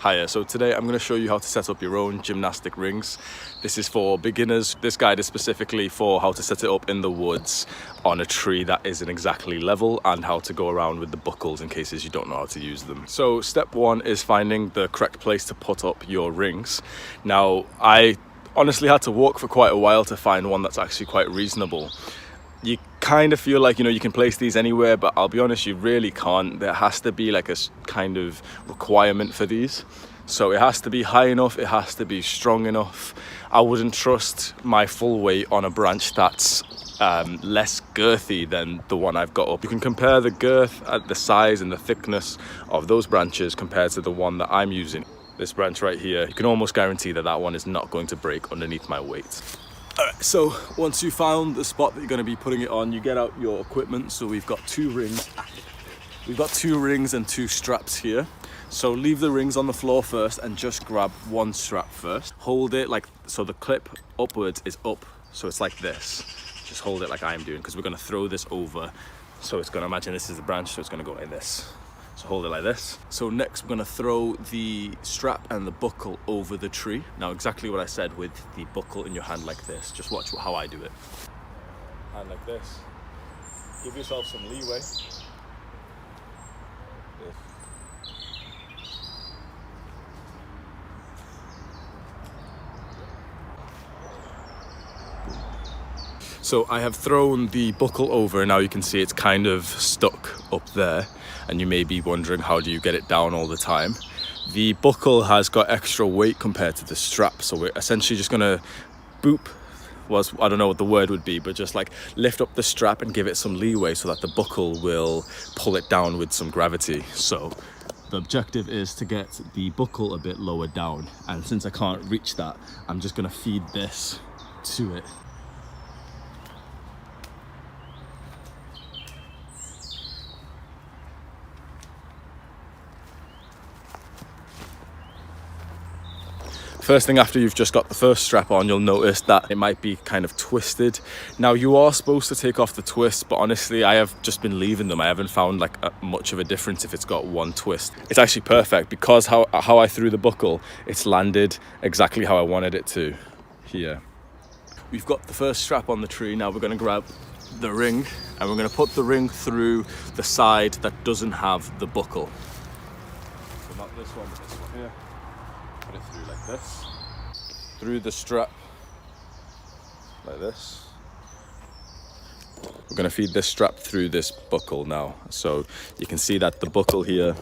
Hiya, so today I'm going to show you how to set up your own gymnastic rings. This is for beginners. This guide is specifically for how to set it up in the woods on a tree that isn't exactly level and how to go around with the buckles in cases you don't know how to use them. So step one is finding the correct place to put up your rings. Now, I honestly had to walk for quite a while to find one that's actually quite reasonable. You kind of feel like, you can place these anywhere, but I'll be honest, you really can't. There has to be like a kind of requirement for these. So it has to be high enough, it has to be strong enough. I wouldn't trust my full weight on a branch that's less girthy than the one I've got up. You can compare the girth, the size and the thickness of those branches compared to the one that I'm using. This branch right here, you can almost guarantee that that one is not going to break underneath my weight. Alright, so once you found the spot that you're going to be putting it on, you get out your equipment. So we've got two rings. We've got two rings and two straps here. So leave the rings on the floor first and just grab one strap first. Hold it like, so the clip upwards is up. So it's like this. Just hold it like I'm doing, because we're going to throw this over. So it's going to, imagine this is the branch, so it's going to go like this. So hold it like this. So next we're going to throw the strap and the buckle over the tree. Now exactly what I said with the buckle in your hand like this. Just watch how I do it. Hand like this. Give yourself some leeway. So I have thrown the buckle over, and now you can see it's kind of stuck up there, and you may be wondering, how do you get it down all the time? The buckle has got extra weight compared to the strap, so we're essentially just gonna boop, I don't know what the word would be, but just like lift up the strap and give it some leeway so that the buckle will pull it down with some gravity. So the objective is to get the buckle a bit lower down, and since I can't reach that, I'm just gonna feed this to it. First thing after you've just got the first strap on, you'll notice that it might be kind of twisted. Now you are supposed to take off the twists, but honestly I have just been leaving them. I haven't found like much of a difference if it's got one twist. It's actually perfect because how I threw the buckle, it's landed exactly how I wanted it to here. We've got the first strap on the tree. Now we're going to grab the ring and we're going to put the ring through the side that doesn't have the buckle. So not this one, but this one here. Put it through like this, through the strap, like this. We're going to feed this strap through this buckle now. So you can see that the buckle here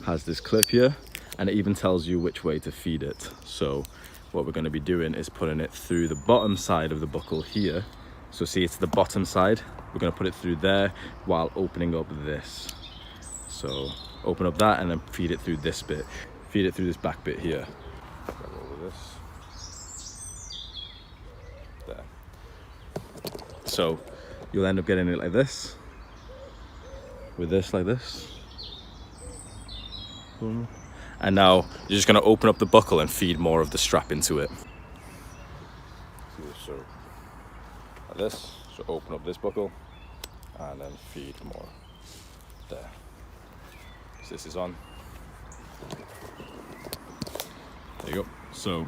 has this clip here, and it even tells you which way to feed it. So what we're going to be doing is putting it through the bottom side of the buckle here. So see, it's the bottom side. We're going to put it through there while opening up this. So open up that and then feed it through this bit. Feed it through this back bit here. Grab over this. There. So you'll end up getting it like this, with this like this. And now you're just going to open up the buckle and feed more of the strap into it. So like this. So open up this buckle and then feed more. There. So this is on. There you go. So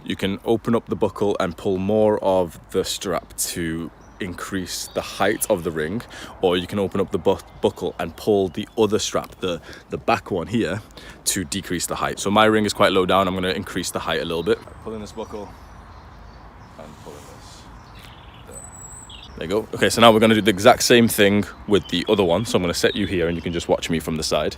you can open up the buckle and pull more of the strap to increase the height of the ring, or you can open up the buckle and pull the other strap, the back one here, to decrease the height. So my ring is quite low down. I'm going to increase the height a little bit. Pulling this buckle and pulling this. There you go. Okay, so now we're going to do the exact same thing with the other one. So I'm going to set you here and you can just watch me from the side.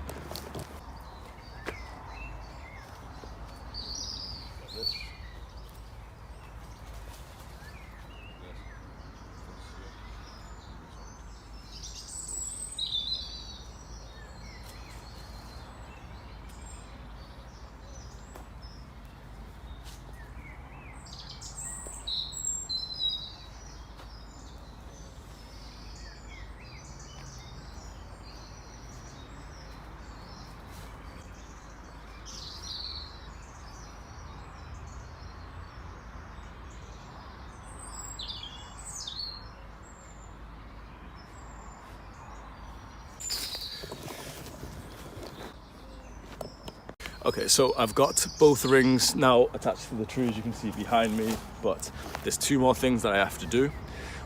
Okay, so I've got both rings now attached to the tree, as you can see behind me, but there's two more things that I have to do.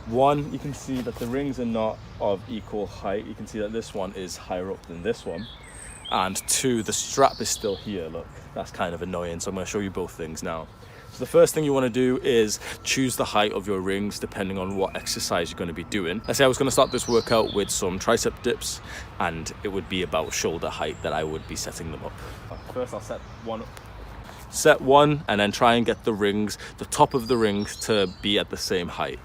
One, you can see that the rings are not of equal height. You can see that this one is higher up than this one. And two, the strap is still here, look. That's kind of annoying, so I'm gonna show you both things now. So the first thing you wanna do is choose the height of your rings depending on what exercise you're gonna be doing. Let's say I was gonna start this workout with some tricep dips, and it would be about shoulder height that I would be setting them up. First I'll set one, and then try and get the rings, the top of the rings, to be at the same height.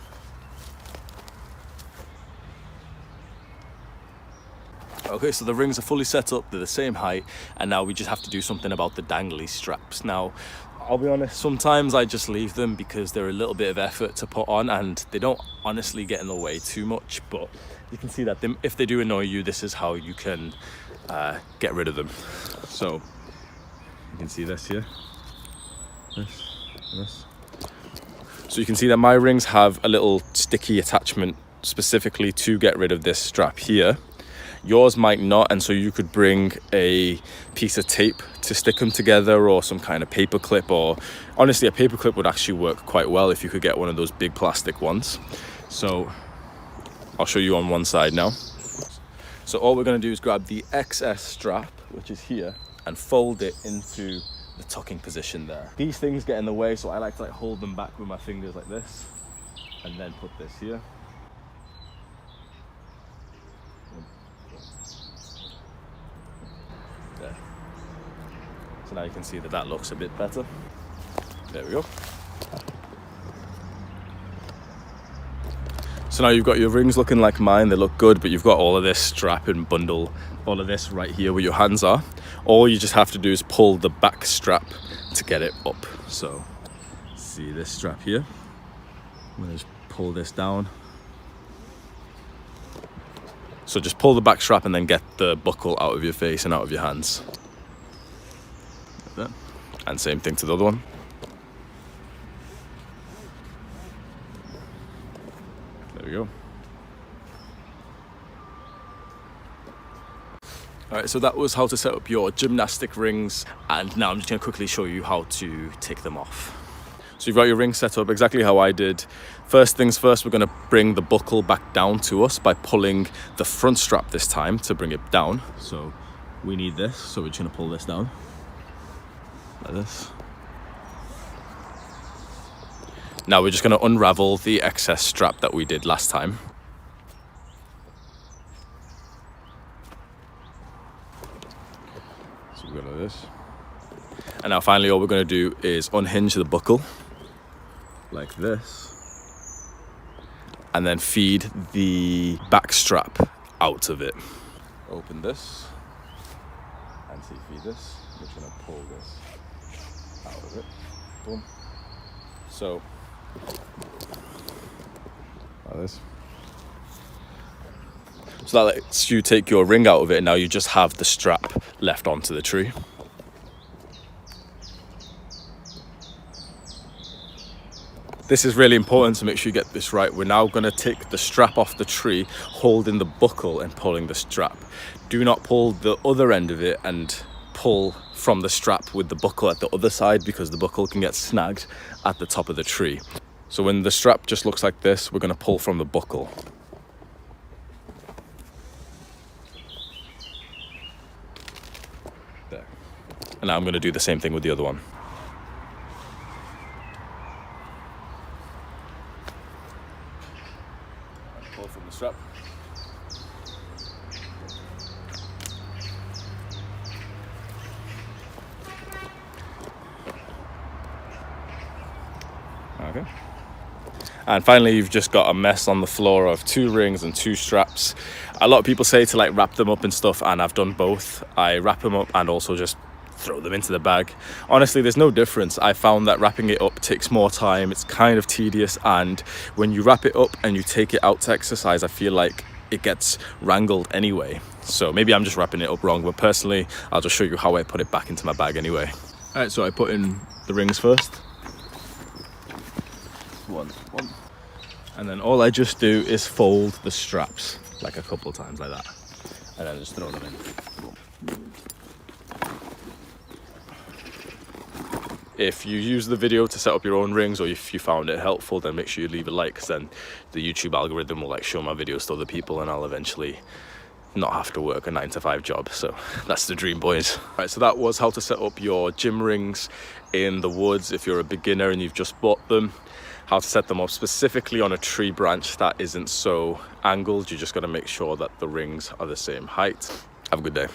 Okay, so the rings are fully set up, they're the same height, and now we just have to do something about the dangly straps. Now, I'll be honest, sometimes I just leave them because they're a little bit of effort to put on and they don't honestly get in the way too much, but you can see that if they do annoy you, this is how you can get rid of them. So, you can see this here, this. So you can see that my rings have a little sticky attachment specifically to get rid of this strap here. Yours might not, and so you could bring a piece of tape to stick them together, or some kind of paper clip, or honestly a paper clip would actually work quite well if you could get one of those big plastic ones. So I'll show you on one side now. So all we're going to do is grab the excess strap, which is here, and fold it into the tucking position there. These things get in the way, so I like to hold them back with my fingers like this, and then put this here. There. So now you can see that that looks a bit better. There we go. So now you've got your rings looking like mine, they look good, but you've got all of this strap and bundle, all of this right here where your hands are. All you just have to do is pull the back strap to get it up. So, see this strap here? I'm gonna just pull this down. So just pull the back strap and then get the buckle out of your face and out of your hands. Like that. And same thing to the other one. There we go. Alright, so that was how to set up your gymnastic rings, and now I'm just going to quickly show you how to take them off. So you've got your rings set up exactly how I did. First things first, we're going to bring the buckle back down to us by pulling the front strap this time to bring it down. So we need this, so we're just going to pull this down like this. Now we're just going to unravel the excess strap that we did last time. So we go like this. And now finally all we're going to do is unhinge the buckle like this, and then feed the back strap out of it. Open this and see, feed this. I'm just going to pull this out of it. Boom. So like this. So that lets you take your ring out of it, and now you just have the strap left onto the tree. This is really important to make sure you get this right. We're now going to take the strap off the tree, holding the buckle and pulling the strap. Do not pull the other end of it and pull from the strap with the buckle at the other side, because the buckle can get snagged at the top of the tree. So when the strap just looks like this, we're going to pull from the buckle. There. And now I'm going to do the same thing with the other one. Pull from the strap. Okay. And finally, you've just got a mess on the floor of 2 rings and 2 straps. A lot of people say to wrap them up and stuff, and I've done both. I wrap them up and also just throw them into the bag. Honestly, there's no difference. I found that wrapping it up takes more time. It's kind of tedious, and when you wrap it up and you take it out to exercise, I feel like it gets wrangled anyway. So maybe I'm just wrapping it up wrong, but personally, I'll just show you how I put it back into my bag anyway. All right, so I put in the rings first. One. And then all I just do is fold the straps like a couple of times like that, and then just throw them in. Boom. If you use the video to set up your own rings, or if you found it helpful, then make sure you leave a like, because then the YouTube algorithm will like show my videos to other people, and I'll eventually not have to work a 9-to-5 job. So that's the dream, boys. Right, so that was how to set up your gym rings in the woods if you're a beginner and you've just bought them. How to set them up specifically on a tree branch that isn't so angled. You just got to make sure that the rings are the same height. Have a good day.